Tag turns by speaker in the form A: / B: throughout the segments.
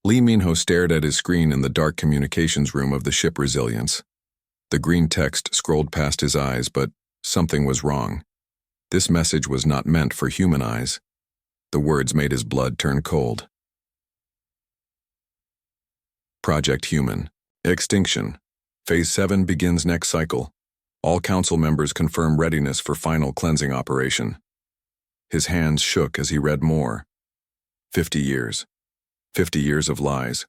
A: Lee Minho stared at his screen in the dark communications room of the ship Resilience. The green text scrolled past his eyes, but something was wrong. This message was not meant for human eyes. The words made his blood turn cold. Project Human. Extinction. Phase 7 begins next cycle. All council members confirm readiness for final cleansing operation. His hands shook as he read more. 50 years. 50 years of lies.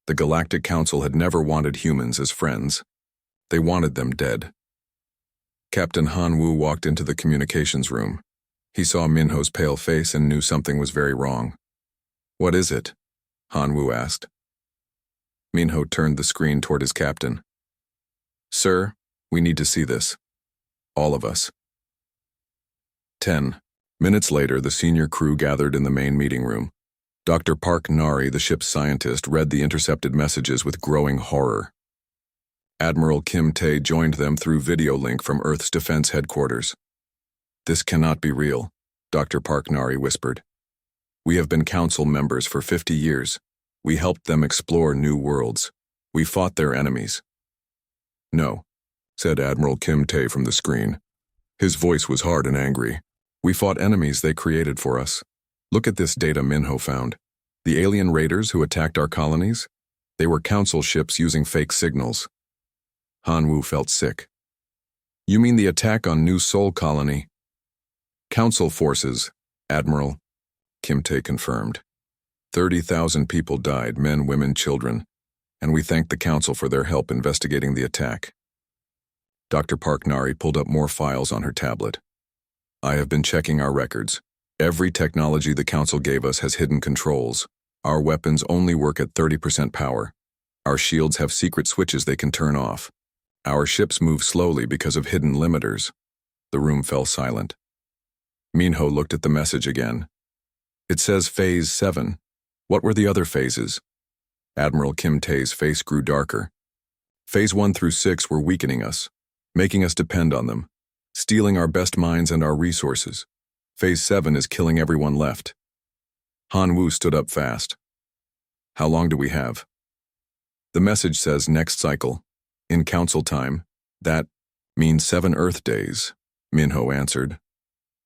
A: The Galactic Council had never wanted humans as friends. They wanted them dead. Captain Han Wu walked into the communications room. He saw Minho's pale face and knew something was very wrong. "What is it?" Han Wu asked. Minho turned the screen toward his captain. "Sir, we need to see this. All of us." 10 minutes later, the senior crew gathered in the main meeting room. Dr. Park Nari, the ship's scientist, read the intercepted messages with growing horror. Admiral Kim Tae joined them through video link from Earth's Defense Headquarters. "This cannot be real," Dr. Park Nari whispered. "We have been council members for 50 years. We helped them explore new worlds. We fought their enemies." "No," said Admiral Kim Tae from the screen. His voice was hard and angry. "We fought enemies they created for us. Look at this data Minho found. The alien raiders who attacked our colonies? They were council ships using fake signals." Han Wu felt sick. "You mean the attack on New Sol Colony?" "Council forces, Admiral," Kim Tae confirmed. 30,000 people died, men, women, children, and we thank the Council for their help investigating the attack. Dr. Park Nari pulled up more files on her tablet. "I have been checking our records. Every technology the Council gave us has hidden controls. Our weapons only work at 30% power. Our shields have secret switches they can turn off. Our ships move slowly because of hidden limiters." The room fell silent. Minho looked at the message again. "It says Phase 7. What were the other phases?" Admiral Kim Tae's face grew darker. "Phase 1 through 6 were weakening us, making us depend on them, stealing our best minds and our resources. Phase 7 is killing everyone left." Han Wu stood up fast. "How long do we have?" "The message says next cycle. In council time, that means 7 Earth days," Minho answered.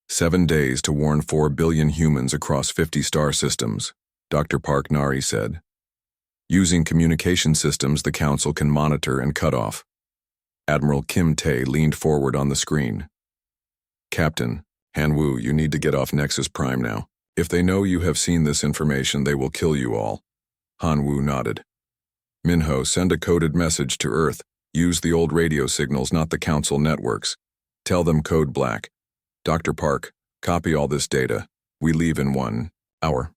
A: 7 days to warn 4 billion humans across 50 star systems, Dr. Park Nari said. "Using communication systems the Council can monitor and cut off." Admiral Kim Tae leaned forward on the screen. "Captain, Han Wu, you need to get off Nexus Prime now. If they know you have seen this information, they will kill you all." Han Wu nodded. "Minho, send a coded message to Earth. Use the old radio signals, not the Council networks. Tell them code black. Dr. Park, copy all this data. We leave in 1 hour."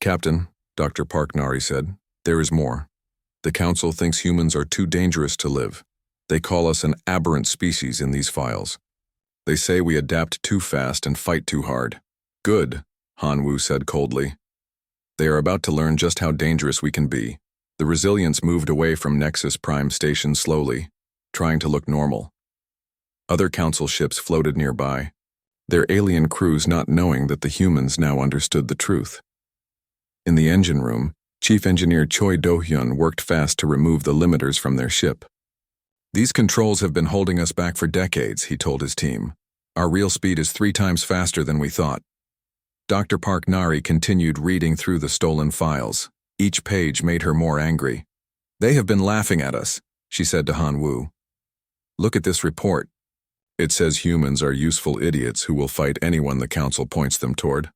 A: "Captain," Dr. Park Nari said, "there is more. The Council thinks humans are too dangerous to live. They call us an aberrant species in these files. They say we adapt too fast and fight too hard." "Good," Han Wu said coldly. "They are about to learn just how dangerous we can be." The Resilience moved away from Nexus Prime Station slowly, trying to look normal. Other Council ships floated nearby, their alien crews not knowing that the humans now understood the truth. In the engine room, Chief Engineer Choi Do-hyun worked fast to remove the limiters from their ship. "These controls have been holding us back for decades," he told his team. "Our real speed is 3 times faster than we thought." Dr. Park Nari continued reading through the stolen files. Each page made her more angry. "They have been laughing at us," she said to Han Wu. "Look at this report. It says humans are useful idiots who will fight anyone the Council points them toward."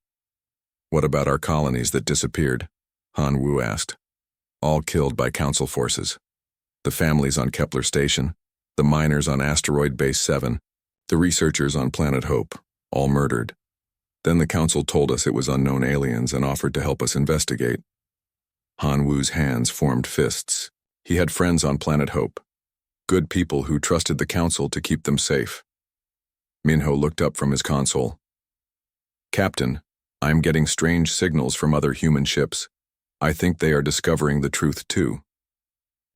A: "What about our colonies that disappeared?" Han Wu asked. "All killed by Council forces. The families on Kepler Station, the miners on Asteroid Base 7, the researchers on Planet Hope, all murdered. Then the Council told us it was unknown aliens and offered to help us investigate." Han Wu's hands formed fists. He had friends on Planet Hope. Good people who trusted the Council to keep them safe. Minho looked up from his console. "Captain, I am getting strange signals from other human ships. I think they are discovering the truth too."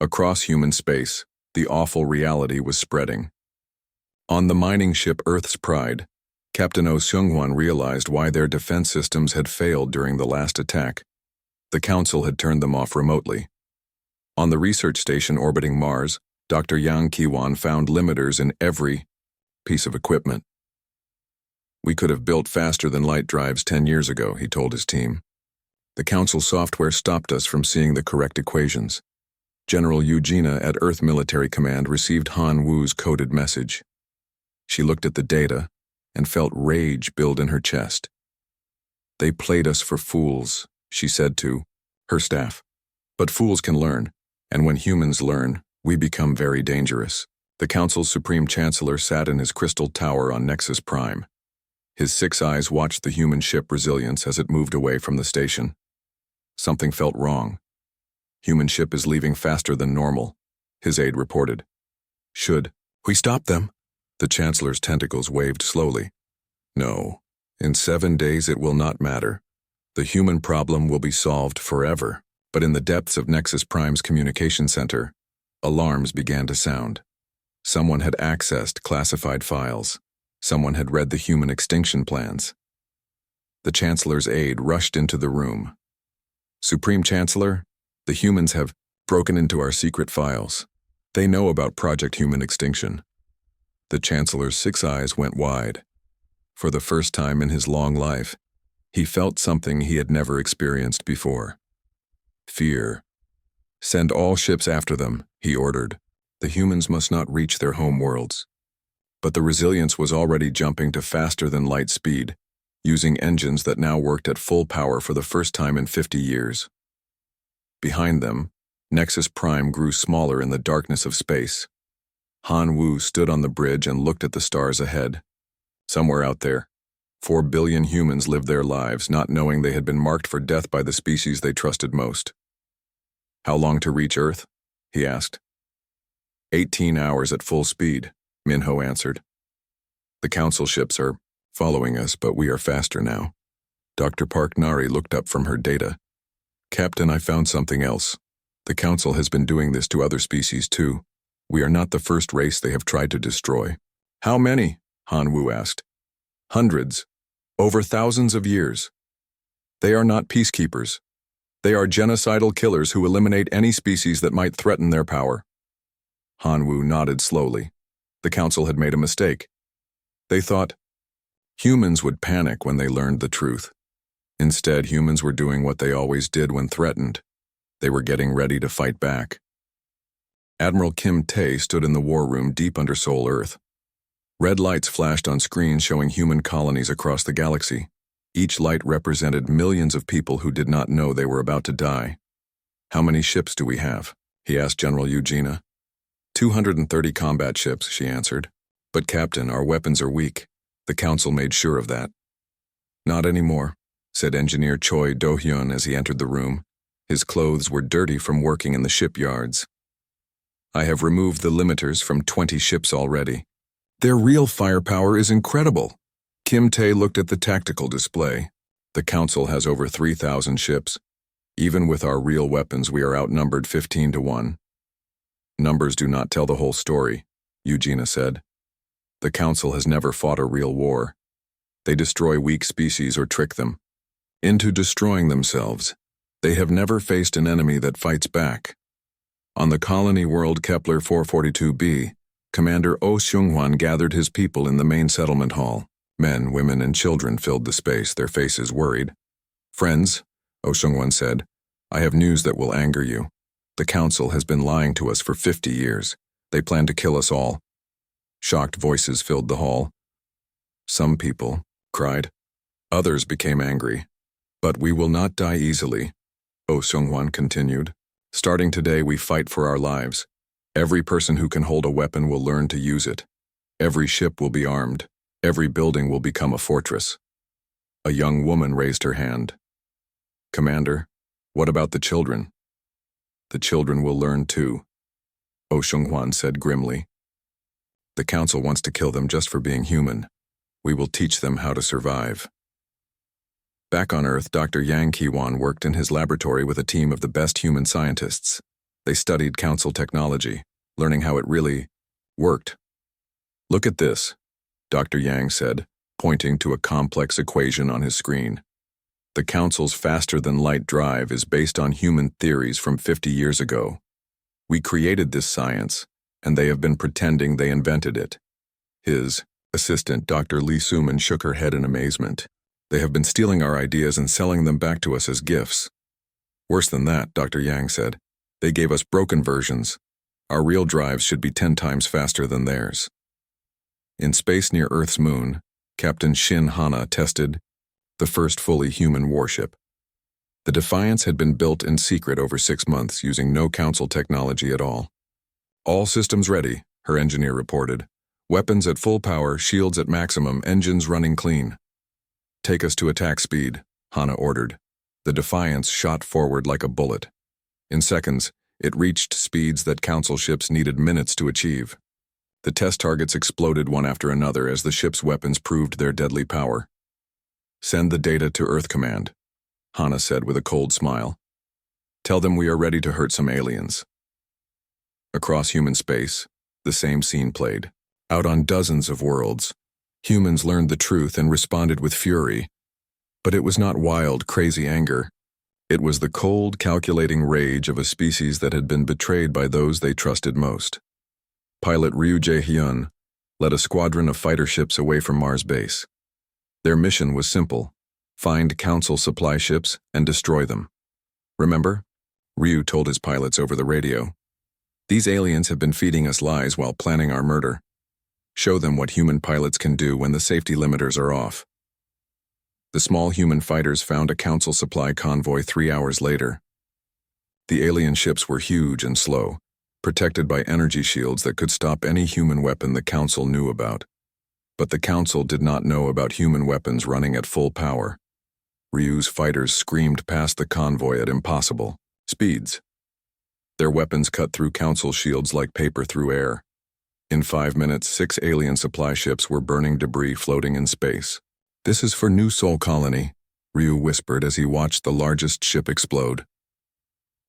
A: Across human space, the awful reality was spreading. On the mining ship Earth's Pride, Captain Oh Seung-hwan realized why their defense systems had failed during the last attack. The Council had turned them off remotely. On the research station orbiting Mars, Dr. Yang Kiwan found limiters in every piece of equipment. "We could have built faster-than-light drives 10 years ago," he told his team. "The Council software stopped us from seeing the correct equations." General Eugenia at Earth Military Command received Han Wu's coded message. She looked at the data and felt rage build in her chest. "They played us for fools," she said to her staff. "But fools can learn, and when humans learn, we become very dangerous." The Council's Supreme Chancellor sat in his crystal tower on Nexus Prime. His 6 eyes watched the human ship Resilience as it moved away from the station. Something felt wrong. "Human ship is leaving faster than normal," his aide reported. "Should we stop them?" The Chancellor's tentacles waved slowly. "No. In 7 days it will not matter. The human problem will be solved forever." But in the depths of Nexus Prime's communication center, alarms began to sound. Someone had accessed classified files. Someone had read the human extinction plans. The Chancellor's aide rushed into the room. "Supreme Chancellor, the humans have broken into our secret files. They know about Project Human Extinction." The Chancellor's 6 eyes went wide. For the first time in his long life, he felt something he had never experienced before. Fear. "Send all ships after them," he ordered. "The humans must not reach their home worlds." But the Resilience was already jumping to faster-than-light speed, using engines that now worked at full power for the first time in 50 years. Behind them, Nexus Prime grew smaller in the darkness of space. Han Wu stood on the bridge and looked at the stars ahead. Somewhere out there, 4 billion humans lived their lives not knowing they had been marked for death by the species they trusted most. "How long to reach Earth?" he asked. 18 hours at full speed, Minho answered. "The Council ships are following us, but we are faster now." Dr. Park Nari looked up from her data. "Captain, I found something else. The Council has been doing this to other species too. We are not the first race they have tried to destroy." "How many?" Han Wu asked. "Hundreds. Over thousands of years. They are not peacekeepers. They are genocidal killers who eliminate any species that might threaten their power." Han Wu nodded slowly. The Council had made a mistake. They thought humans would panic when they learned the truth. Instead, humans were doing what they always did when threatened. They were getting ready to fight back. Admiral Kim Tae stood in the war room deep under Sol Earth. Red lights flashed on screens showing human colonies across the galaxy. Each light represented millions of people who did not know they were about to die. "How many ships do we have?" he asked General Eugenia. 230 combat ships, she answered. "But Captain, our weapons are weak. The Council made sure of that." "Not anymore," said Engineer Choi Do-hyun as he entered the room. His clothes were dirty from working in the shipyards. "I have removed the limiters from 20 ships already. Their real firepower is incredible." Kim Tae looked at the tactical display. "The Council has over 3,000 ships. Even with our real weapons, we are outnumbered 15 to 1. "Numbers do not tell the whole story," Eugenia said. "The Council has never fought a real war. They destroy weak species or trick them into destroying themselves. They have never faced an enemy that fights back." On the colony world Kepler 442b, Commander Oh Seung-hwan gathered his people in the main settlement hall. Men, women, and children filled the space, their faces worried. "Friends," Oh Seung-hwan said, "I have news that will anger you. The Council has been lying to us for 50 years. They plan to kill us all." Shocked voices filled the hall. Some people cried. Others became angry. "But we will not die easily," Oh Seung-hwan continued. "Starting today, we fight for our lives. Every person who can hold a weapon will learn to use it. Every ship will be armed. Every building will become a fortress." A young woman raised her hand. "Commander, what about the children?" "The children will learn too," Oh Seung-hwan said grimly. "The Council wants to kill them just for being human. We will teach them how to survive." Back on Earth, Dr. Yang Ki-wan worked in his laboratory with a team of the best human scientists. They studied Council technology, learning how it really worked. "Look at this," Dr. Yang said, pointing to a complex equation on his screen. The Council's faster-than-light drive is based on human theories from 50 years ago. We created this science, and they have been pretending they invented it. His assistant, Dr. Lee Suman, shook her head in amazement. They have been stealing our ideas and selling them back to us as gifts. Worse than that, Dr. Yang said. They gave us broken versions. Our real drives should be 10 times faster than theirs. In space near Earth's moon, Captain Shin Hana tested the first fully human warship. The Defiance had been built in secret over 6 months using no Council technology at all. All systems ready, her engineer reported. Weapons at full power, shields at maximum, engines running clean. Take us to attack speed, Hana ordered. The Defiance shot forward like a bullet. In seconds, it reached speeds that Council ships needed minutes to achieve. The test targets exploded one after another as the ship's weapons proved their deadly power. Send the data to Earth Command, Hana said with a cold smile. Tell them we are ready to hurt some aliens. Across human space, the same scene played. Out on dozens of worlds, humans learned the truth and responded with fury. But it was not wild, crazy anger. It was the cold, calculating rage of a species that had been betrayed by those they trusted most. Pilot Ryu Jae-hyun led a squadron of fighter ships away from Mars base. Their mission was simple: find Council supply ships and destroy them. Remember? Ryu told his pilots over the radio. These aliens have been feeding us lies while planning our murder. Show them what human pilots can do when the safety limiters are off. The small human fighters found a Council supply convoy 3 hours later. The alien ships were huge and slow, protected by energy shields that could stop any human weapon the Council knew about. But the Council did not know about human weapons running at full power. Ryu's fighters screamed past the convoy at impossible speeds. Their weapons cut through Council shields like paper through air. In 5 minutes, 6 alien supply ships were burning debris floating in space. This is for New Sol Colony, Ryu whispered as he watched the largest ship explode.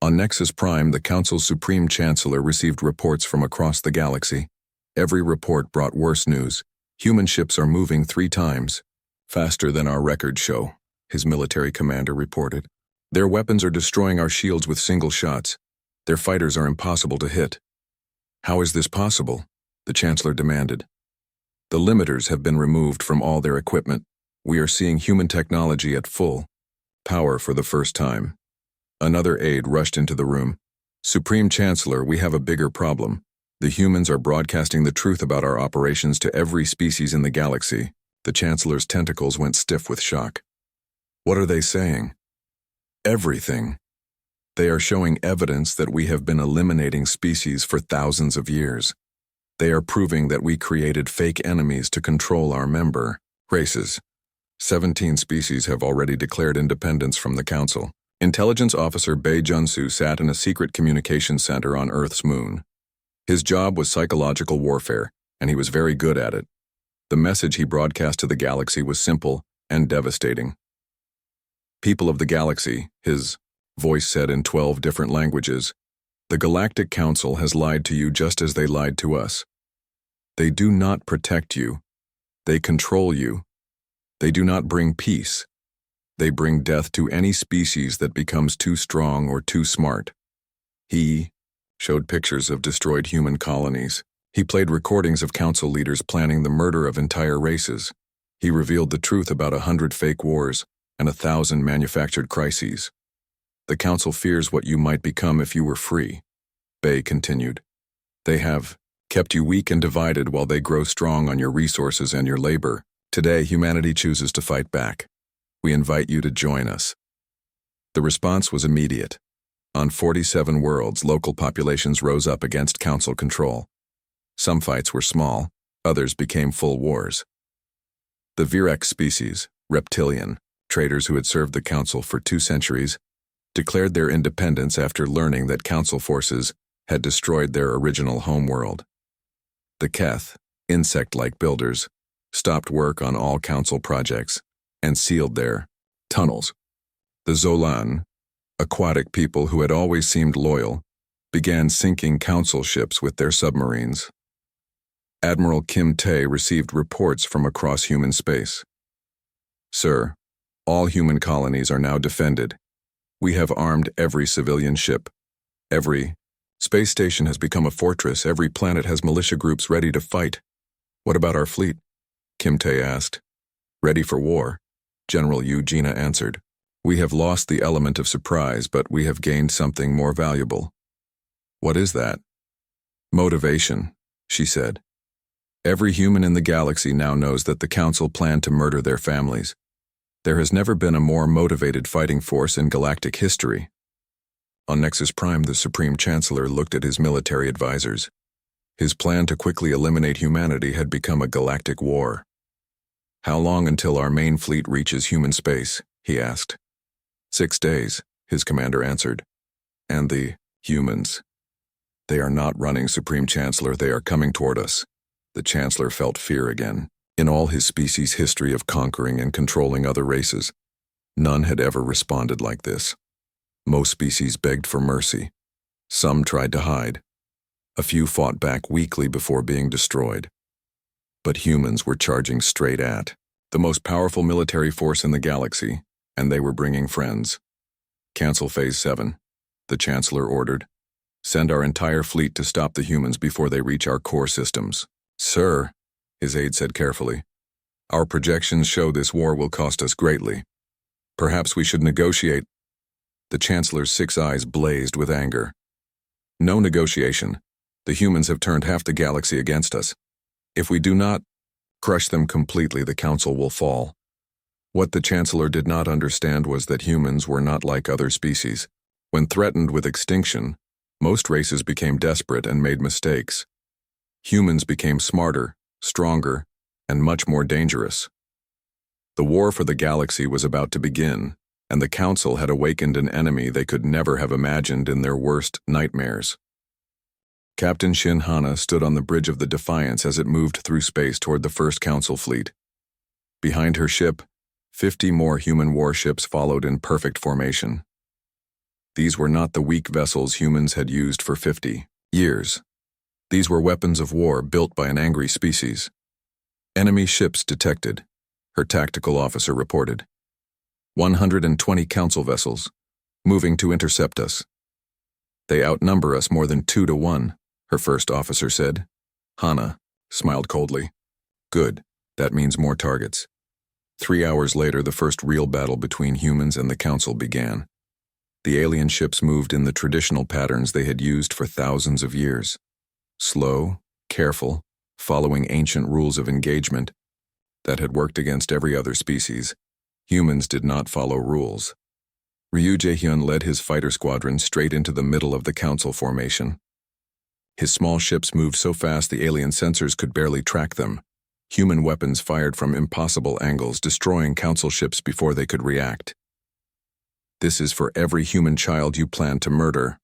A: On Nexus Prime, the Council's Supreme Chancellor received reports from across the galaxy. Every report brought worse news. Human ships are moving 3 times faster than our records show, his military commander reported. Their weapons are destroying our shields with single shots. Their fighters are impossible to hit. How is this possible? The Chancellor demanded. The limiters have been removed from all their equipment. We are seeing human technology at full power for the first time. Another aide rushed into the room. Supreme Chancellor, we have a bigger problem. The humans are broadcasting the truth about our operations to every species in the galaxy. The Chancellor's tentacles went stiff with shock. What are they saying? Everything. They are showing evidence that we have been eliminating species for thousands of years. They are proving that we created fake enemies to control our member races. 17 species have already declared independence from the Council. Intelligence Officer Bae Junsu sat in a secret communications center on Earth's moon. His job was psychological warfare, and he was very good at it. The message he broadcast to the galaxy was simple and devastating. People of the galaxy, his voice said in 12 different languages, the Galactic Council has lied to you just as they lied to us. They do not protect you. They control you. They do not bring peace. They bring death to any species that becomes too strong or too smart. He showed pictures of destroyed human colonies. He played recordings of Council leaders planning the murder of entire races. He revealed the truth about 100 fake wars and 1,000 manufactured crises. The Council fears what you might become if you were free, Bae continued. They have kept you weak and divided while they grow strong on your resources and your labor. Today, humanity chooses to fight back. We invite you to join us. The response was immediate. On 47 worlds, local populations rose up against Council control. Some fights were small, others became full wars. The Virex species, reptilian, traders who had served the Council for 2 centuries, declared their independence after learning that Council forces had destroyed their original homeworld. The Keth, insect-like builders, stopped work on all Council projects and sealed their tunnels. The Zolan, aquatic people who had always seemed loyal, began sinking Council ships with their submarines. Admiral Kim Tae received reports from across human space. Sir, All human colonies are now defended. We have armed every civilian ship. Every space station has become a fortress. Every planet has militia groups ready to fight. What about our fleet? Kim Tae asked. Ready for war, General Eugenia answered. We have lost the element of surprise, but we have gained something more valuable. What is that? Motivation, she said. Every human in the galaxy now knows that the Council planned to murder their families. There has never been a more motivated fighting force in galactic history. On Nexus Prime, the Supreme Chancellor looked at his military advisors. His plan to quickly eliminate humanity had become a galactic war. How long until our main fleet reaches human space? He asked. 6 days, his commander answered. And the humans? They are not running, Supreme Chancellor. They are coming toward us. The Chancellor felt fear again. In all his species' history of conquering and controlling other races, none had ever responded like this. Most species begged for mercy. Some tried to hide. A few fought back weakly before being destroyed. But humans were charging straight at the most powerful military force in the galaxy, and they were bringing friends. Cancel Phase 7, the Chancellor ordered. Send our entire fleet to stop the humans before they reach our core systems. Sir, his aide said carefully, our projections show this war will cost us greatly. Perhaps we should negotiate. The Chancellor's 6 eyes blazed with anger. No negotiation. The humans have turned half the galaxy against us. If we do not crush them completely, the Council will fall. What the Chancellor did not understand was that humans were not like other species. When threatened with extinction, most races became desperate and made mistakes. Humans became smarter, stronger, and much more dangerous. The war for the galaxy was about to begin, and the Council had awakened an enemy they could never have imagined in their worst nightmares. Captain Shin Hana stood on the bridge of the Defiance as it moved through space toward the first Council fleet. Behind her ship, 50 more human warships followed in perfect formation. These were not the weak vessels humans had used for 50 years. These were weapons of war built by an angry species. Enemy ships detected, her tactical officer reported. 120 Council vessels, moving to intercept us. They outnumber us more than 2 to 1, her first officer said. Hana smiled coldly. Good, that means more targets. 3 hours later, the first real battle between humans and the Council began. The alien ships moved in the traditional patterns they had used for thousands of years. Slow, careful, following ancient rules of engagement that had worked against every other species. Humans did not follow rules. Ryu Jaehyun led his fighter squadron straight into the middle of the Council formation. His small ships moved so fast the alien sensors could barely track them. Human weapons fired from impossible angles, destroying Council ships before they could react. This is for every human child you plan to murder,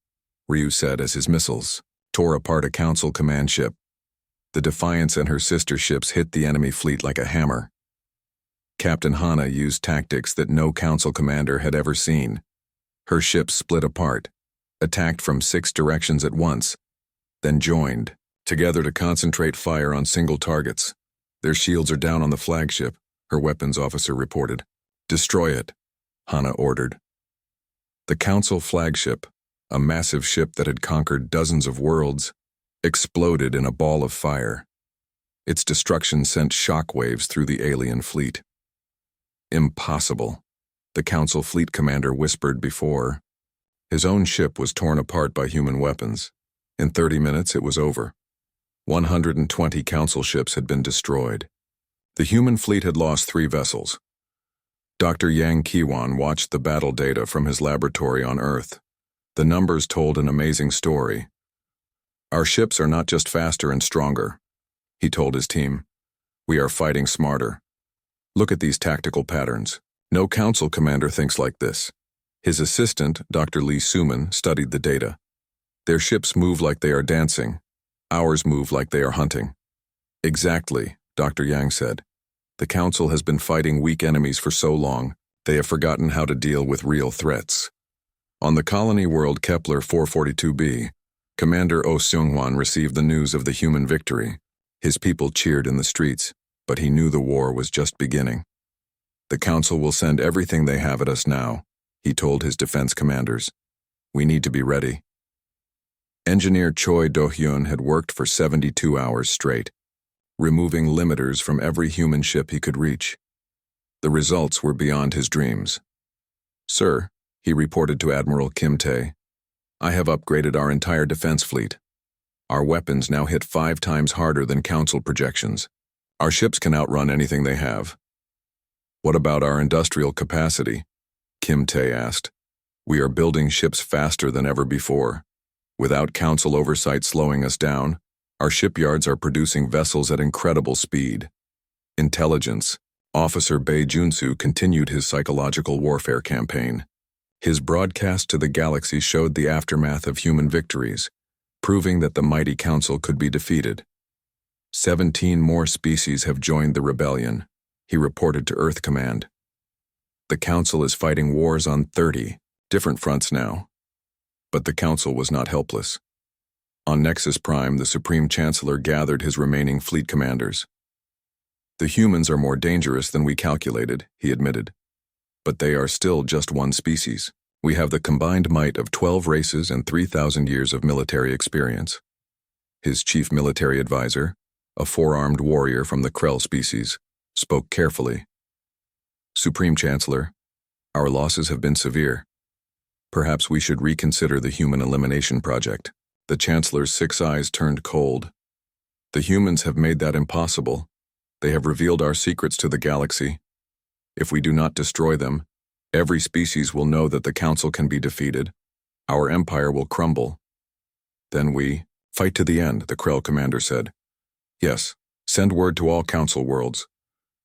A: Ryu said as his missiles tore apart a Council command ship. The Defiance and her sister ships hit the enemy fleet like a hammer. Captain Hana used tactics that no Council commander had ever seen. Her ships split apart, attacked from 6 directions at once, then joined together to concentrate fire on single targets. Their shields are down on the flagship, her weapons officer reported. Destroy it, Hana ordered. The Council flagship, a massive ship that had conquered dozens of worlds, exploded in a ball of fire. Its destruction sent shockwaves through the alien fleet. Impossible, the Council fleet commander whispered before. His own ship was torn apart by human weapons. In 30 minutes, it was over. 120 Council ships had been destroyed. The human fleet had lost 3 vessels. Dr. Yang Kiwan watched the battle data from his laboratory on Earth. The numbers told an amazing story. Our ships are not just faster and stronger, he told his team. We are fighting smarter. Look at these tactical patterns. No Council commander thinks like this. His assistant, Dr. Lee Suman, studied the data. Their ships move like they are dancing. Ours move like they are hunting. Exactly, Dr. Yang said. The Council has been fighting weak enemies for so long, they have forgotten how to deal with real threats. On the colony world Kepler 442b, Commander Oh Seung-hwan received the news of the human victory. His people cheered in the streets, but he knew the war was just beginning. The Council will send everything they have at us now, he told his defense commanders. We need to be ready. Engineer Choi Do-hyun had worked for 72 hours straight, removing limiters from every human ship he could reach. The results were beyond his dreams. Sir, he reported to Admiral Kim Tae, I have upgraded our entire defense fleet. Our weapons now hit 5 times harder than Council projections. Our ships can outrun anything they have. What about our industrial capacity? Kim Tae asked. We are building ships faster than ever before. Without Council oversight slowing us down, our shipyards are producing vessels at incredible speed. Intelligence. Officer Bae Junsu continued his psychological warfare campaign. His broadcast to the galaxy showed the aftermath of human victories, proving that the mighty Council could be defeated. 17 more species have joined the rebellion, he reported to Earth Command. The Council is fighting wars on 30 different fronts now. But the Council was not helpless. On Nexus Prime, the Supreme Chancellor gathered his remaining fleet commanders. The humans are more dangerous than we calculated, he admitted. But they are still just one species. We have the combined might of 12 races and 3,000 years of military experience. His chief military advisor, a 4-armed warrior from the Krell species, spoke carefully. Supreme Chancellor, our losses have been severe. Perhaps we should reconsider the human elimination project. The Chancellor's 6 eyes turned cold. The humans have made that impossible. They have revealed our secrets to the galaxy. If we do not destroy them, every species will know that the Council can be defeated. Our empire will crumble. Then we fight to the end, the Krell commander said. Yes, send word to all Council worlds.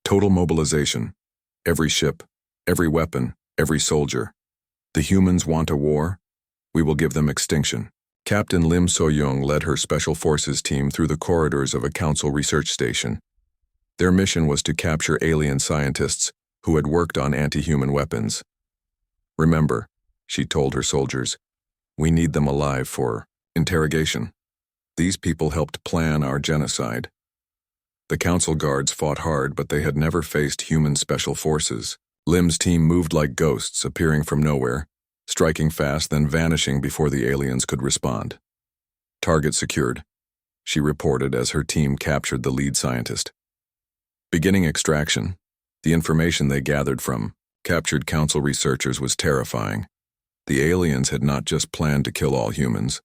A: Total mobilization. Every ship, every weapon, every soldier. The humans want a war. We will give them extinction. Captain Lim So-young led her Special Forces team through the corridors of a Council research station. Their mission was to capture alien scientists who had worked on anti-human weapons. Remember, she told her soldiers, we need them alive for interrogation. These people helped plan our genocide. The Council guards fought hard, but they had never faced human special forces. Lim's team moved like ghosts, appearing from nowhere, striking fast, then vanishing before the aliens could respond. Target secured, she reported as her team captured the lead scientist. Beginning extraction, the information they gathered from captured Council researchers was terrifying. The aliens had not just planned to kill all humans.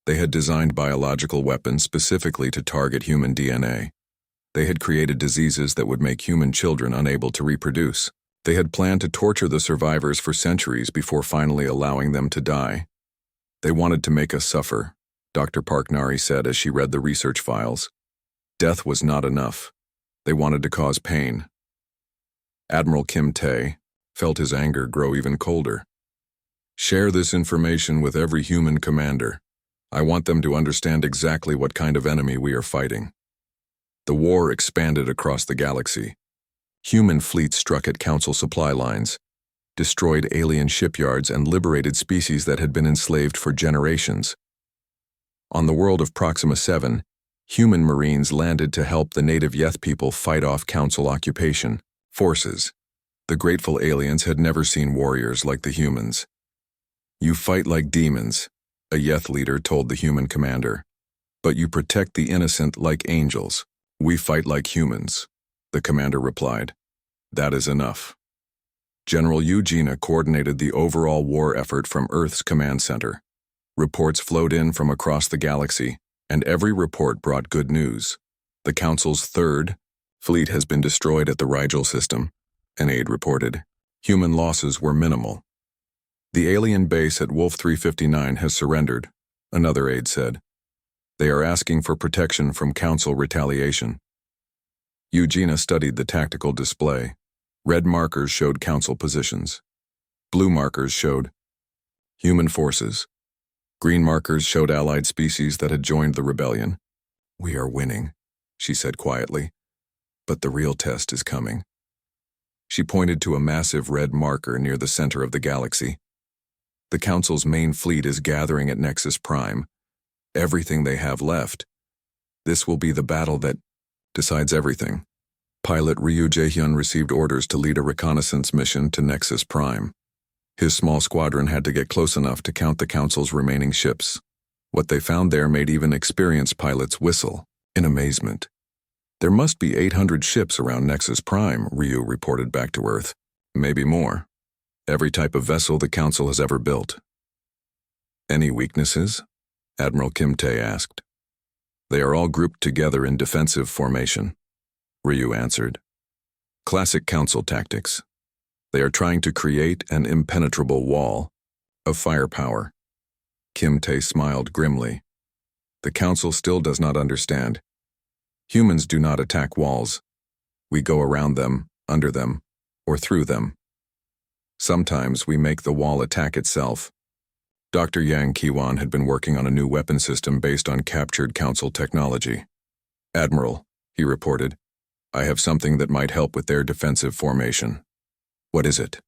A: They had designed biological weapons specifically to target human DNA. They had created diseases that would make human children unable to reproduce. They had planned to torture the survivors for centuries before finally allowing them to die. They wanted to make us suffer, Dr. Park Nari said as she read the research files. Death was not enough. They wanted to cause pain. Admiral Kim Tae felt his anger grow even colder. Share this information with every human commander. I want them to understand exactly what kind of enemy we are fighting. The war expanded across the galaxy. Human fleets struck at Council supply lines, destroyed alien shipyards, and liberated species that had been enslaved for generations. On the world of Proxima 7, human Marines landed to help the native Yeth people fight off Council occupation forces. The grateful aliens had never seen warriors like the humans. You fight like demons, a Yeth leader told the human commander, but you protect the innocent like angels. We fight like humans, the commander replied. That is enough. General Eugenia coordinated the overall war effort from Earth's command center. Reports flowed in from across the galaxy, and every report brought good news. The Council's 3rd fleet has been destroyed at the Rigel system, an aide reported. Human losses were minimal. The alien base at Wolf 359 has surrendered, another aide said. They are asking for protection from Council retaliation. Eugenia studied the tactical display. Red markers showed Council positions. Blue markers showed human forces. Green markers showed allied species that had joined the rebellion. We are winning, she said quietly. But the real test is coming. She pointed to a massive red marker near the center of the galaxy. The Council's main fleet is gathering at Nexus Prime. Everything they have left. This will be the battle that decides everything. Pilot Ryu Jae-hyun received orders to lead a reconnaissance mission to Nexus Prime. His small squadron had to get close enough to count the Council's remaining ships. What they found there made even experienced pilots whistle in amazement. There must be 800 ships around Nexus Prime, Ryu reported back to Earth. Maybe more. Every type of vessel the Council has ever built. Any weaknesses? Admiral Kim Tae asked. They are all grouped together in defensive formation, Ryu answered. Classic Council tactics. They are trying to create an impenetrable wall of firepower. Kim Tae smiled grimly. The Council still does not understand. Humans do not attack walls. We go around them, under them, or through them. Sometimes we make the wall attack itself. Dr. Yang Ki-wan had been working on a new weapon system based on captured Council technology. Admiral, he reported, I have something that might help with their defensive formation. What is it?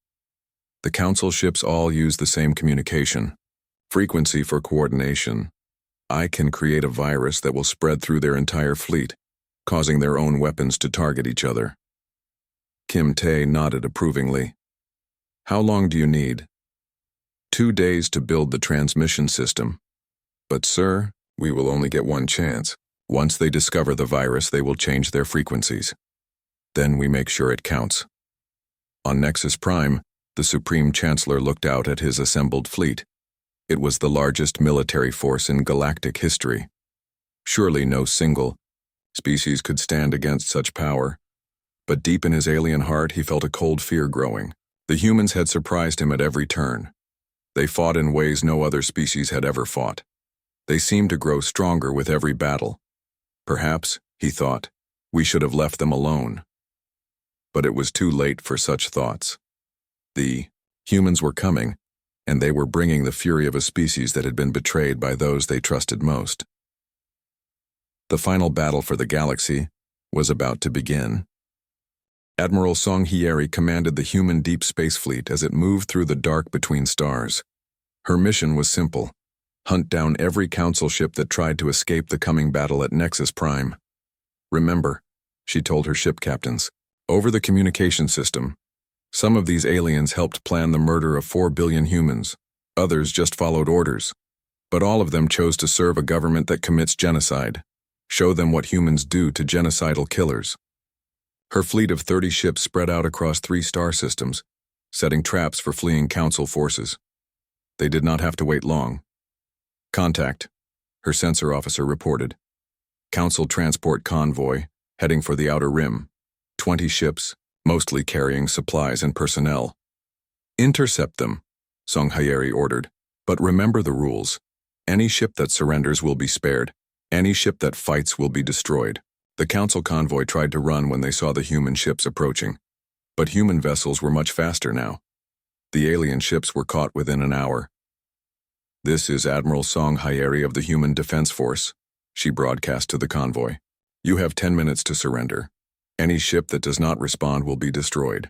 A: The Council ships all use the same communication, frequency for coordination. I can create a virus that will spread through their entire fleet, causing their own weapons to target each other. Kim Tae nodded approvingly. How long do you need? 2 days to build the transmission system. But sir, we will only get one chance. Once they discover the virus, they will change their frequencies. Then we make sure it counts. On Nexus Prime, the Supreme Chancellor looked out at his assembled fleet. It was the largest military force in galactic history. Surely no single species could stand against such power. But deep in his alien heart, he felt a cold fear growing. The humans had surprised him at every turn. They fought in ways no other species had ever fought. They seemed to grow stronger with every battle. Perhaps, he thought, we should have left them alone. But it was too late for such thoughts. The humans were coming, and they were bringing the fury of a species that had been betrayed by those they trusted most. The final battle for the galaxy was about to begin. Admiral Song Hyeori commanded the human deep space fleet as it moved through the dark between stars. Her mission was simple: hunt down every Council ship that tried to escape the coming battle at Nexus Prime. Remember, she told her ship captains, over the communication system, some of these aliens helped plan the murder of 4 billion humans. Others just followed orders. But all of them chose to serve a government that commits genocide. Show them what humans do to genocidal killers. Her fleet of 30 ships spread out across 3 star systems, setting traps for fleeing Council forces. They did not have to wait long. Contact, her sensor officer reported. Council transport convoy, heading for the Outer Rim. 20 ships, mostly carrying supplies and personnel. Intercept them, Song Hyeori ordered. But remember the rules. Any ship that surrenders will be spared. Any ship that fights will be destroyed. The Council convoy tried to run when they saw the human ships approaching. But human vessels were much faster now. The alien ships were caught within an hour. This is Admiral Song Hyeori of the Human Defense Force, she broadcast to the convoy. You have 10 minutes to surrender. Any ship that does not respond will be destroyed.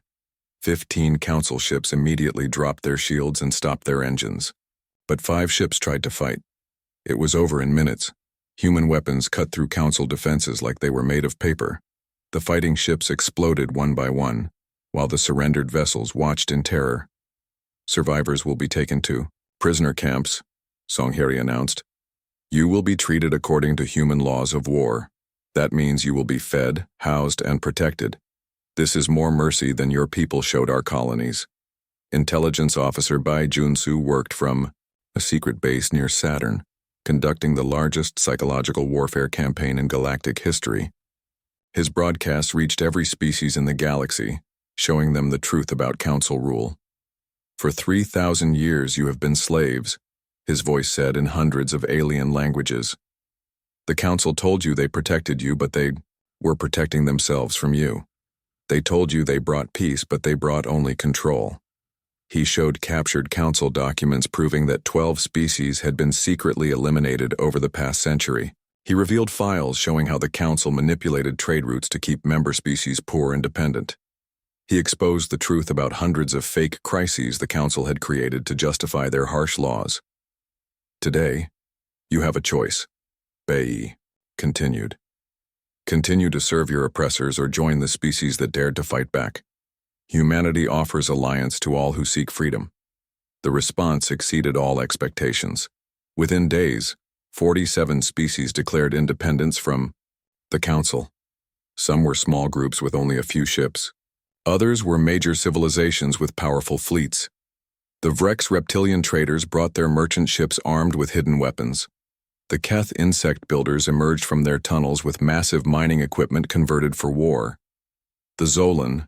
A: 15 Council ships immediately dropped their shields and stopped their engines. But 5 ships tried to fight. It was over in minutes. Human weapons cut through Council defenses like they were made of paper. The fighting ships exploded one by one, while the surrendered vessels watched in terror. Survivors will be taken to prisoner camps, Song Hyeori announced. You will be treated according to human laws of war. That means you will be fed, housed, and protected. This is more mercy than your people showed our colonies. Intelligence officer Bai Junsu worked from a secret base near Saturn, conducting the largest psychological warfare campaign in galactic history. His broadcasts reached every species in the galaxy, showing them the truth about Council rule. For 3,000 years you have been slaves, his voice said in hundreds of alien languages. The Council told you they protected you, but they were protecting themselves from you. They told you they brought peace, but they brought only control. He showed captured Council documents proving that 12 species had been secretly eliminated over the past century. He revealed files showing how the Council manipulated trade routes to keep member species poor and dependent. He exposed the truth about hundreds of fake crises the Council had created to justify their harsh laws. Today, you have a choice, Bai continued. Continue to serve your oppressors or join the species that dared to fight back. Humanity offers alliance to all who seek freedom. The response exceeded all expectations. Within days, 47 species declared independence from the Council. Some were small groups with only a few ships. Others were major civilizations with powerful fleets. The Vrex reptilian traders brought their merchant ships armed with hidden weapons. The Keth insect builders emerged from their tunnels with massive mining equipment converted for war. The Zolan,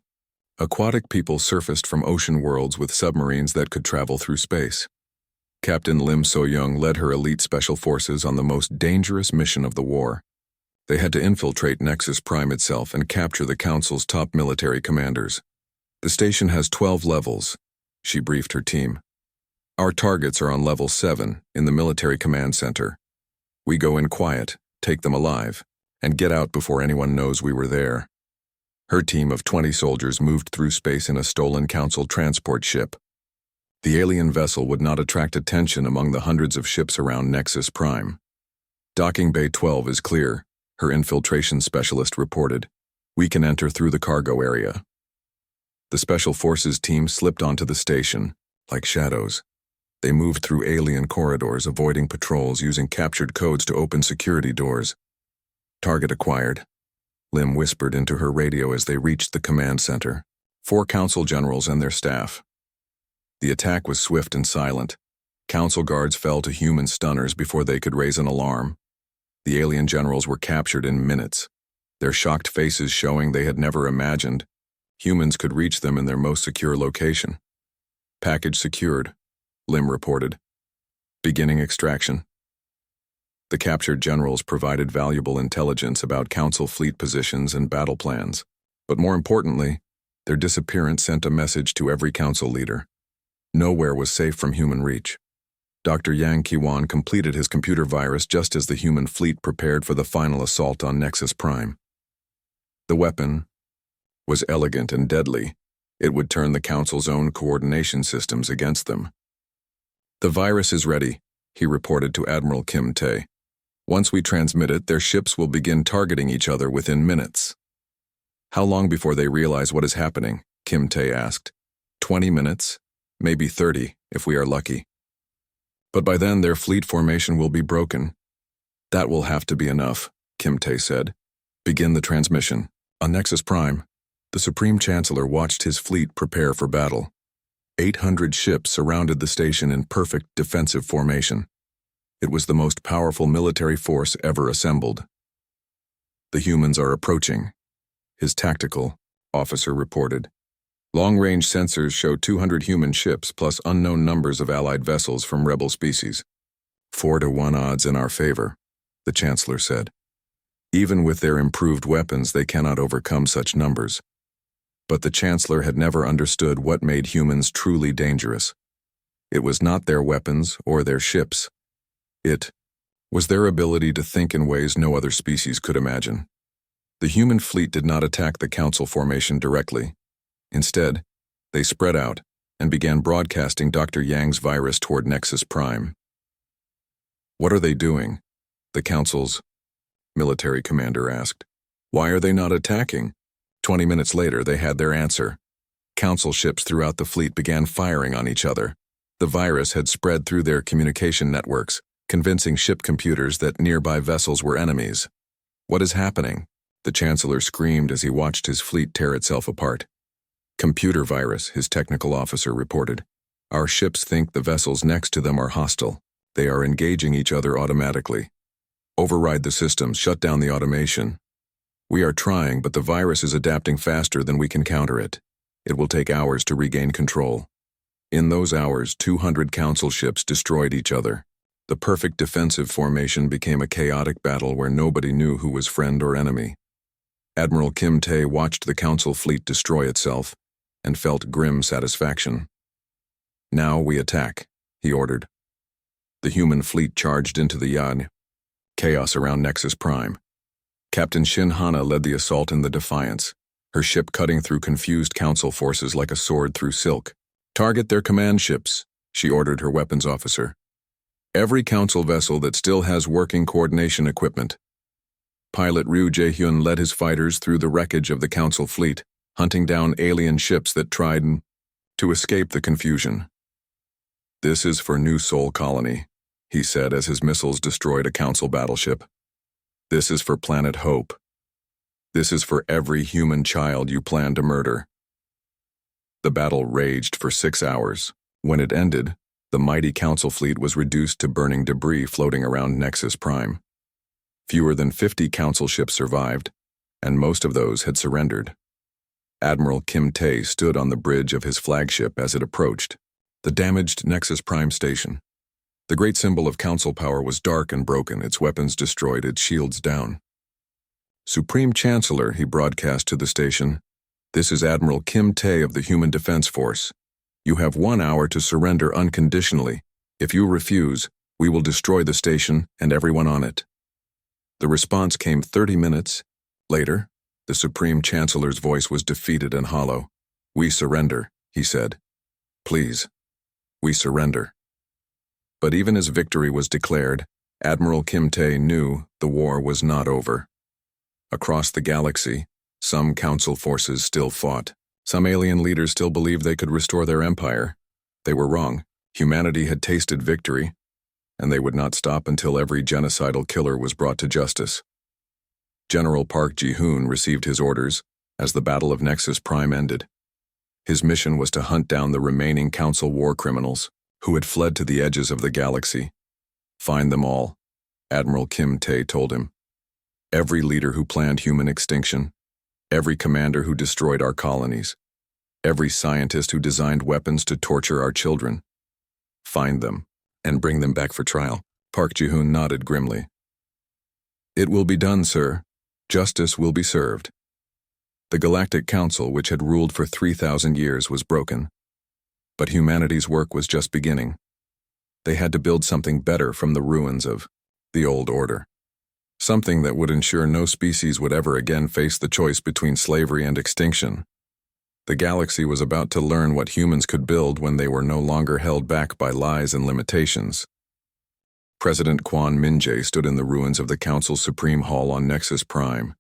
A: aquatic people, surfaced from ocean worlds with submarines that could travel through space. Captain Lim So-young led her elite special forces on the most dangerous mission of the war. They had to infiltrate Nexus Prime itself and capture the Council's top military commanders. The station has 12 levels, she briefed her team. Our targets are on level 7 in the military command center. We go in quiet, take them alive, and get out before anyone knows we were there. Her team of 20 soldiers moved through space in a stolen Council transport ship. The alien vessel would not attract attention among the hundreds of ships around Nexus Prime. Docking Bay 12 is clear, her infiltration specialist reported. We can enter through the cargo area. The Special Forces team slipped onto the station, like shadows. They moved through alien corridors, avoiding patrols, using captured codes to open security doors. Target acquired, Lim whispered into her radio as they reached the command center. 4 Council generals and their staff. The attack was swift and silent. Council guards fell to human stunners before they could raise an alarm. The alien generals were captured in minutes, their shocked faces showing they had never imagined humans could reach them in their most secure location. Package secured, Lim reported. Beginning extraction. The captured generals provided valuable intelligence about Council fleet positions and battle plans, but more importantly, their disappearance sent a message to every Council leader. Nowhere was safe from human reach. Dr. Yang Qiwan completed his computer virus just as the human fleet prepared for the final assault on Nexus Prime. The weapon was elegant and deadly. It would turn the Council's own coordination systems against them. The virus is ready, he reported to Admiral Kim Tae. Once we transmit it, their ships will begin targeting each other within minutes. How long before they realize what is happening? Kim Tae asked. 20 minutes, maybe 30, if we are lucky. But by then their fleet formation will be broken. That will have to be enough, Kim Tae said. Begin the transmission. On Nexus Prime, the Supreme Chancellor watched his fleet prepare for battle. 800 ships surrounded the station in perfect defensive formation. It was the most powerful military force ever assembled. The humans are approaching, his tactical officer reported. Long-range sensors show 200 human ships plus unknown numbers of allied vessels from rebel species. 4-to-1 odds in our favor, the Chancellor said. Even with their improved weapons, they cannot overcome such numbers. But the Chancellor had never understood what made humans truly dangerous. It was not their weapons or their ships. It was their ability to think in ways no other species could imagine. The human fleet did not attack the Council formation directly. Instead, they spread out and began broadcasting Dr. Yang's virus toward Nexus Prime. What are they doing? The Council's military commander asked. Why are they not attacking? 20 minutes later, they had their answer. Council ships throughout the fleet began firing on each other. The virus had spread through their communication networks, convincing ship computers that nearby vessels were enemies. What is happening? The Chancellor screamed as he watched his fleet tear itself apart. Computer virus, his technical officer reported. Our ships think the vessels next to them are hostile. They are engaging each other automatically. Override the systems, shut down the automation. We are trying, but the virus is adapting faster than we can counter it. It will take hours to regain control. In those hours, 200 Council ships destroyed each other. The perfect defensive formation became a chaotic battle where nobody knew who was friend or enemy. Admiral Kim Tae watched the Council fleet destroy itself and felt grim satisfaction. Now we attack, he ordered. The human fleet charged into the Yan. Chaos around Nexus Prime. Captain Shin Hana led the assault in the Defiance, her ship cutting through confused Council forces like a sword through silk. Target their command ships, she ordered her weapons officer. Every Council vessel that still has working coordination equipment. Pilot Ryu Jae-hyun led his fighters through the wreckage of the Council fleet, hunting down alien ships that tried to escape the confusion. "This is for New Sol Colony," he said as his missiles destroyed a Council battleship. "This is for Planet Hope. This is for every human child you plan to murder." The battle raged for 6 hours. When it ended, the mighty Council fleet was reduced to burning debris floating around Nexus Prime. Fewer than 50 Council ships survived, and most of those had surrendered. Admiral Kim Tae stood on the bridge of his flagship as it approached the damaged Nexus Prime station. The great symbol of Council power was dark and broken, its weapons destroyed, its shields down. "Supreme Chancellor," he broadcast to the station, "this is Admiral Kim Tae of the Human Defense Force. You have 1 hour to surrender unconditionally. If you refuse, we will destroy the station and everyone on it." The response came 30 minutes later. The Supreme Chancellor's voice was defeated and hollow. "We surrender," he said. "Please, we surrender." But even as victory was declared, Admiral Kim Tae knew the war was not over. Across the galaxy, some Council forces still fought. Some alien leaders still believed they could restore their empire. They were wrong. Humanity had tasted victory, and they would not stop until every genocidal killer was brought to justice. General Park Ji-hoon received his orders as the Battle of Nexus Prime ended. His mission was to hunt down the remaining Council war criminals who had fled to the edges of the galaxy. "Find them all," Admiral Kim Tae told him. "Every leader who planned human extinction, every commander who destroyed our colonies, every scientist who designed weapons to torture our children. Find them and bring them back for trial." Park Ji-hoon nodded grimly. "It will be done, sir. Justice will be served." The Galactic Council, which had ruled for 3,000 years, was broken. But humanity's work was just beginning. They had to build something better from the ruins of the old order. Something that would ensure no species would ever again face the choice between slavery and extinction. The galaxy was about to learn what humans could build when they were no longer held back by lies and limitations. President Kwon Min-jae stood in the ruins of the Council's Supreme Hall on Nexus Prime.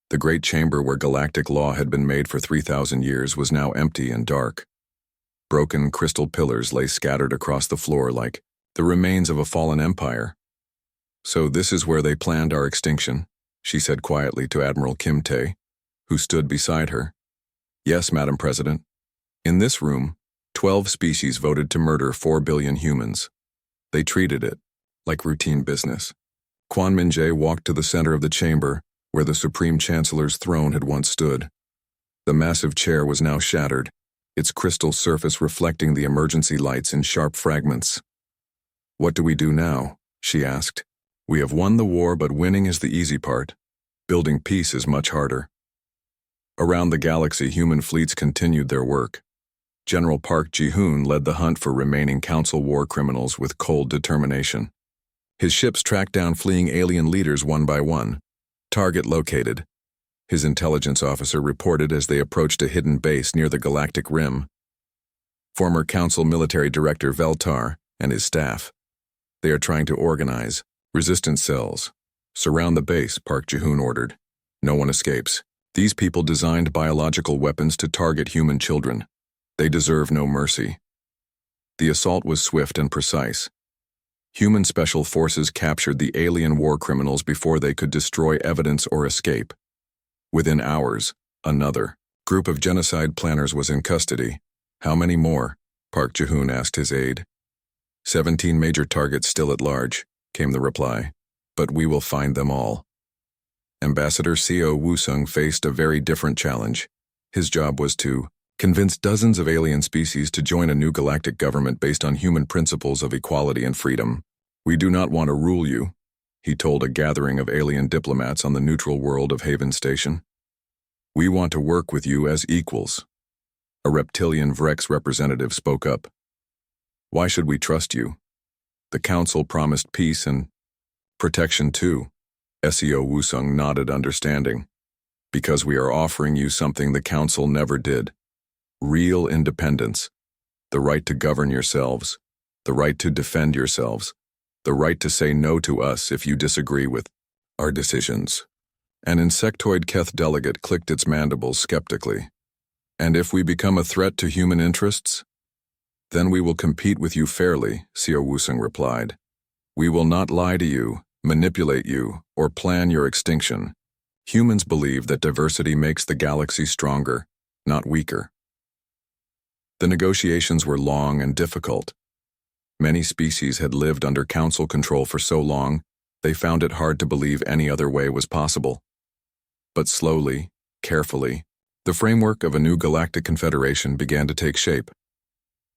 A: The great chamber where galactic law had been made for 3,000 years was now empty and dark. Broken crystal pillars lay scattered across the floor like the remains of a fallen empire. "So this is where they planned our extinction," she said quietly to Admiral Kim Tae, who stood beside her. "Yes, Madam President. In this room, 12 species voted to murder 4 billion humans. They treated it like routine business." Kwon Min-jae walked to the center of the chamber where the Supreme Chancellor's throne had once stood. The massive chair was now shattered, its crystal surface reflecting the emergency lights in sharp fragments. "What do we do now?" she asked. "We have won the war, but winning is the easy part. Building peace is much harder." Around the galaxy, human fleets continued their work. General Park Ji-hoon led the hunt for remaining Council war criminals with cold determination. His ships tracked down fleeing alien leaders one by one. "Target located," his intelligence officer reported as they approached a hidden base near the galactic rim. Former Council military director Veltar and his staff. "They are trying to organize resistance cells. Surround the base," Park Ji-hoon ordered. "No one escapes. These people designed biological weapons to target human children. They deserve no mercy." The assault was swift and precise. Human special forces captured the alien war criminals before they could destroy evidence or escape. Within hours, another group of genocide planners was in custody. "How many more?" Park Ji-hoon asked his aide. 17 major targets still at large," came the reply. "But we will find them all." Ambassador Seo Woo-sung faced a very different challenge. His job was to convince dozens of alien species to join a new galactic government based on human principles of equality and freedom. "We do not want to rule you," he told a gathering of alien diplomats on the neutral world of Haven Station. "We want to work with you as equals." A reptilian Vrex representative spoke up. "Why should we trust you? The Council promised peace and protection too." Seo Woo-sung nodded understanding. "Because we are offering you something the Council never did. Real independence. The right to govern yourselves. The right to defend yourselves. The right to say no to us if you disagree with our decisions." An insectoid Keth delegate clicked its mandibles skeptically. And if we become a threat to human interests? Then we will compete with you fairly, Sio Wusung replied. We will not lie to you, manipulate you, or plan your extinction. Humans believe that diversity makes the galaxy stronger, not weaker. The negotiations were long and difficult. Many species had lived under council control for so long, they found it hard to believe any other way was possible. But slowly, carefully, the framework of a new galactic confederation began to take shape.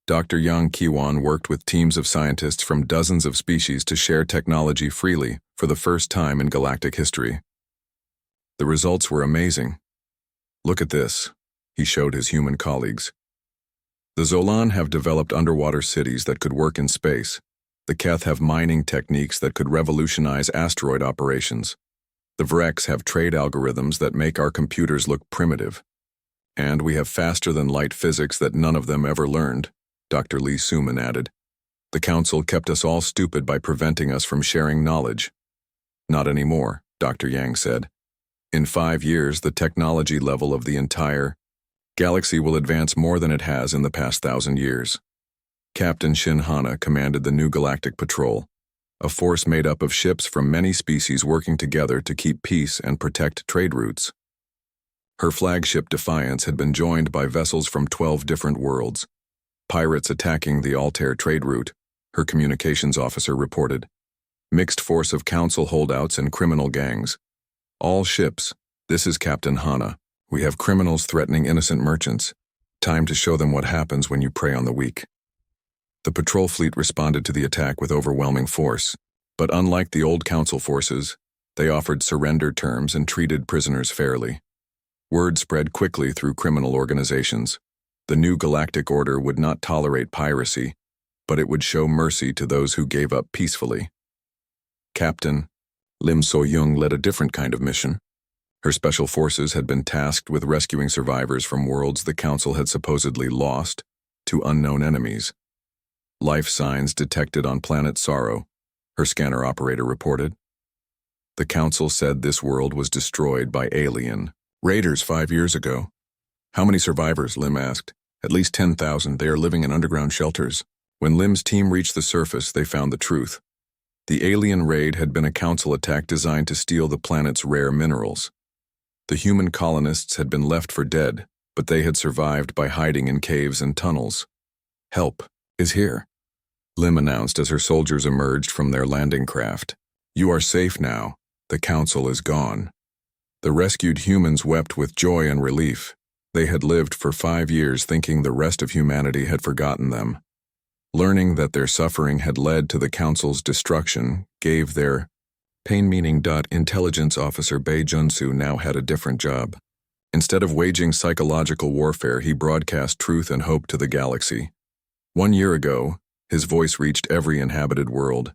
A: Dr. Yang Kiwan worked with teams of scientists from dozens of species to share technology freely for the first time in galactic history. The results were amazing. Look at this, he showed his human colleagues. The Zolan have developed underwater cities that could work in space. The Keth have mining techniques that could revolutionize asteroid operations. The Vrex have trade algorithms that make our computers look primitive. And we have faster-than-light physics that none of them ever learned, Dr. Lee Suman added. The Council kept us all stupid by preventing us from sharing knowledge. Not anymore, Dr. Yang said. In 5 years, the technology level of the entire galaxy will advance more than it has in the past 1,000 years. Captain Shin Hana commanded the new Galactic Patrol, a force made up of ships from many species working together to keep peace and protect trade routes. Her flagship Defiance had been joined by vessels from 12 different worlds. Pirates attacking the Altair trade route, her communications officer reported. Mixed force of council holdouts and criminal gangs. All ships, this is Captain Hana. We have criminals threatening innocent merchants. Time to show them what happens when you prey on the weak. The patrol fleet responded to the attack with overwhelming force, but unlike the old council forces, they offered surrender terms and treated prisoners fairly. Word spread quickly through criminal organizations. The new galactic order would not tolerate piracy, but it would show mercy to those who gave up peacefully. Captain Lim So-young led a different kind of mission. Her special forces had been tasked with rescuing survivors from worlds the Council had supposedly lost to unknown enemies. Life signs detected on planet Sorrow, her scanner operator reported. The Council said this world was destroyed by alien raiders 5 years ago. How many survivors? Lim asked. At least 10,000. They are living in underground shelters. When Lim's team reached the surface, they found the truth. The alien raid had been a council attack designed to steal the planet's rare minerals. The human colonists had been left for dead, but they had survived by hiding in caves and tunnels. Help is here, Lim announced as her soldiers emerged from their landing craft. You are safe now. The council is gone. The rescued humans wept with joy and relief. They had lived for 5 years thinking the rest of humanity had forgotten them. Learning that their suffering had led to the Council's destruction gave their pain meaning. Intelligence officer Bei Junsu now had a different job. Instead of waging psychological warfare, he broadcast truth and hope to the galaxy. 1 year ago, his voice reached every inhabited world.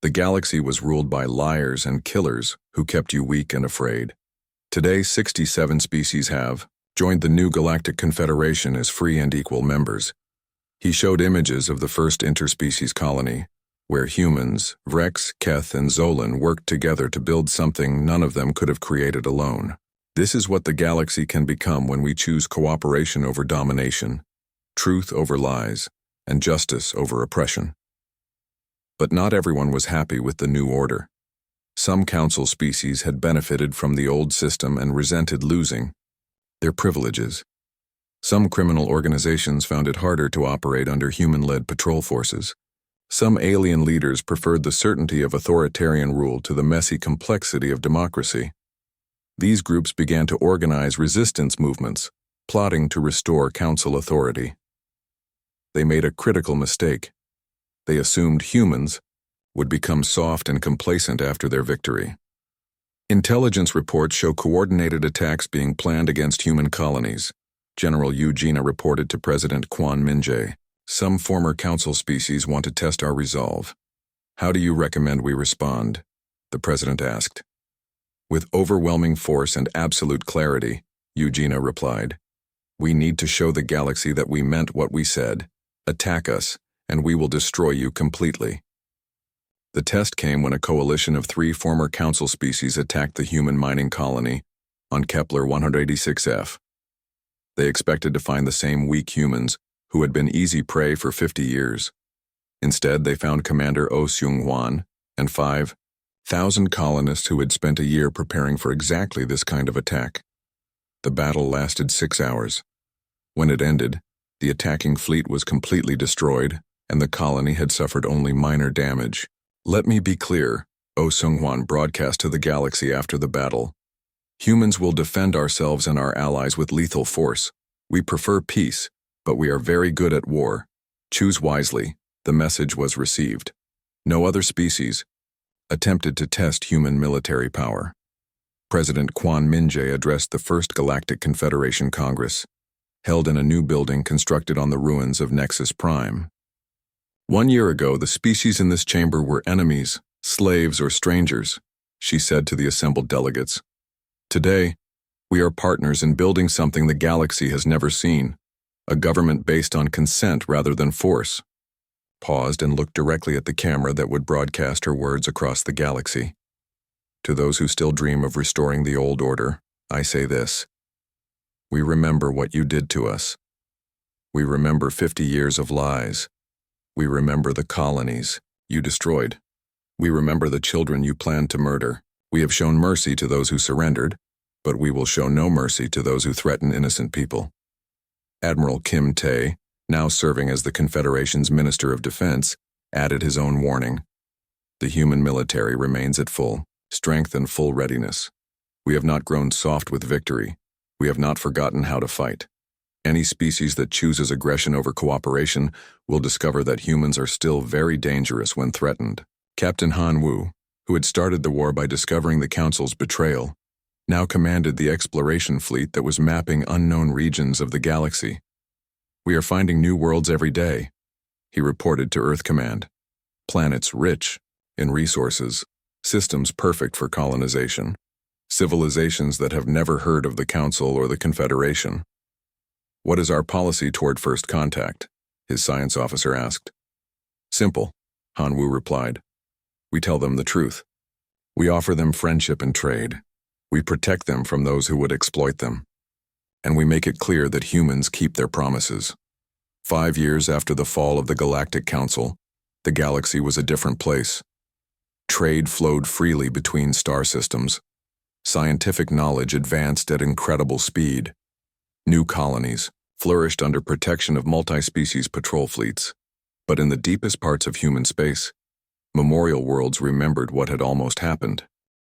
A: The galaxy was ruled by liars and killers who kept you weak and afraid. Today, 67 species have joined the new Galactic Confederation as free and equal members. He showed images of the first interspecies colony, where humans, Vrex, Keth, and Zolan worked together to build something none of them could have created alone. This is what the galaxy can become when we choose cooperation over domination, truth over lies, and justice over oppression. But not everyone was happy with the new order. Some council species had benefited from the old system and resented losing their privileges. Some criminal organizations found it harder to operate under human-led patrol forces. Some alien leaders preferred the certainty of authoritarian rule to the messy complexity of democracy. These groups began to organize resistance movements, plotting to restore council authority. They made a critical mistake. They assumed humans would become soft and complacent after their victory. Intelligence reports show coordinated attacks being planned against human colonies. General Eugenia reported to President Quan Min-jae. Some former council species want to test our resolve. How do you recommend we respond? The president asked. With overwhelming force and absolute clarity, Eugenia replied. We need to show the galaxy that we meant what we said. Attack us, and we will destroy you completely. The test came when a coalition of 3 former Council species attacked the human mining colony on Kepler 186f. They expected to find the same weak humans who had been easy prey for 50 years. Instead, they found Commander Oh Seung-hwan and 5,000 colonists who had spent a year preparing for exactly this kind of attack. The battle lasted 6 hours. When it ended, the attacking fleet was completely destroyed, and the colony had suffered only minor damage. "Let me be clear," Oh Seung-hwan broadcast to the galaxy after the battle. "Humans will defend ourselves and our allies with lethal force. We prefer peace, but we are very good at war. Choose wisely." The message was received. No other species attempted to test human military power. President Kwon Min-jae addressed the First Galactic Confederation Congress, held in a new building constructed on the ruins of Nexus Prime. "1 year ago, the species in this chamber were enemies, slaves, or strangers," she said to the assembled delegates. "Today, we are partners in building something the galaxy has never seen, a government based on consent rather than force." Paused and looked directly at the camera that would broadcast her words across the galaxy. "To those who still dream of restoring the old order, I say this. We remember what you did to us. We remember 50 years of lies. We remember the colonies you destroyed. We remember the children you planned to murder. We have shown mercy to those who surrendered, but we will show no mercy to those who threaten innocent people." Admiral Kim Tae, now serving as the Confederation's Minister of Defense, added his own warning. "The human military remains at full strength and full readiness. We have not grown soft with victory. We have not forgotten how to fight. Any species that chooses aggression over cooperation will discover that humans are still very dangerous when threatened." Captain Han Woo, who had started the war by discovering the Council's betrayal, now commanded the exploration fleet that was mapping unknown regions of the galaxy. "We are finding new worlds every day," he reported to Earth Command. "Planets rich in resources, systems perfect for colonization, civilizations that have never heard of the Council or the Confederation." "What is our policy toward first contact?" his science officer asked. "Simple," Han Woo replied. "We tell them the truth. We offer them friendship and trade. We protect them from those who would exploit them. And we make it clear that humans keep their promises." 5 years after the fall of the Galactic Council, the galaxy was a different place. Trade flowed freely between star systems. Scientific knowledge advanced at incredible speed. New colonies flourished under protection of multi-species patrol fleets. But in the deepest parts of human space, memorial worlds remembered what had almost happened.